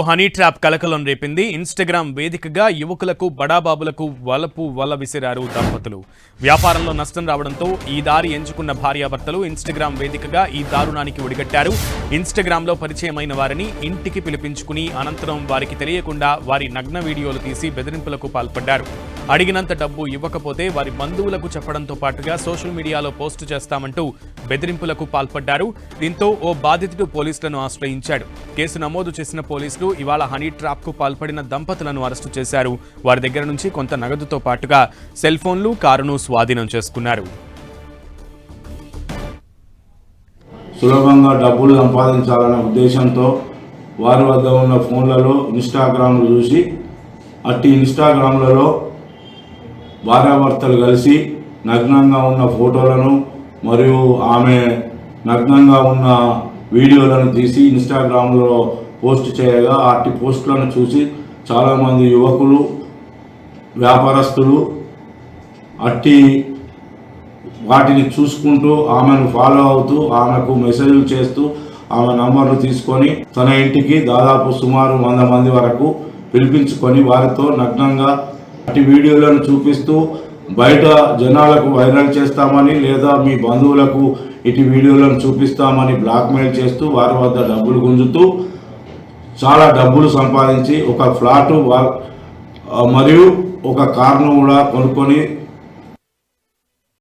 Honey trap కలకలం రేపింది. Instagram వేదికగా యువకులకు బడాబాబులకు వల విసిరారు దంపతులు. వ్యాపారంలో నష్టం రావడంతో ఈ దారి ఎంచుకున్న భార్యాభర్తలు ఇన్స్టాగ్రామ్ వేదికగా ఈ దారుణానికి ఒడిగట్టారు. ఇన్స్టాగ్రామ్లో పరిచయమైన వారిని ఇంటికి పిలిపించుకుని అనంతరం వారికి తెలియకుండా వారి నగ్న వీడియోలు తీసి బెదిరింపులకు పాల్పడ్డారు. అడిగినంత డబ్బు ఇవ్వకపోతే వారి బంధువులకు చెప్పడంతో పాటుగా సోషల్ మీడియాలో పోస్టు చేస్తామంటూ బెదిరింపులకు పాల్పడ్డారు. దీంతో ఓ బాధితుడు పోలీసులను ఆశ్రయించాడు. కేసు నమోదు చేసిన పోలీసులు ఇవాళ హనీ ట్రాప్ కు పాల్పడిన దంపతులను అరెస్టు చేశారు. వారి దగ్గర నుంచి కొంత నగదుతో పాటుగా సెల్ ఫోన్లు, కారును స్వాధీనం చేసుకున్నారు. సులభంగా డబ్బులు సంపాదించాలనే ఉద్దేశంతో వారి వద్ద ఉన్న ఫోన్లలో ఇన్స్టాగ్రామ్లు చూసి అట్టి ఇన్స్టాగ్రామ్లలో భార్యాభర్తలు కలిసి నగ్నంగా ఉన్న ఫోటోలను మరియు ఆమె నగ్నంగా ఉన్న వీడియోలను తీసి ఇన్స్టాగ్రామ్లో పోస్ట్ చేయగా అట్టి పోస్టులను చూసి చాలామంది యువకులు, వ్యాపారస్తులు వాటిని చూసుకుంటూ ఆమెను ఫాలో అవుతూ ఆమెకు మెసేజ్లు చేస్తూ ఆమె నంబర్లు తీసుకొని తన ఇంటికి దాదాపు సుమారు 100 మంది వరకు పిలిపించుకొని వారితో నగ్నంగా అట్టి వీడియోలను చూపిస్తూ బయట జనాలకు వైరల్ చేస్తామని లేదా మీ బంధువులకు ఇటు వీడియోలను చూపిస్తామని బ్లాక్మెయిల్ చేస్తూ వారి వద్ద డబ్బులు గుంజుతూ చాలా డబ్బులు సంపాదించి ఒక ఫ్లాటు మరియు ఒక కార్ను కూడా కొనుక్కొని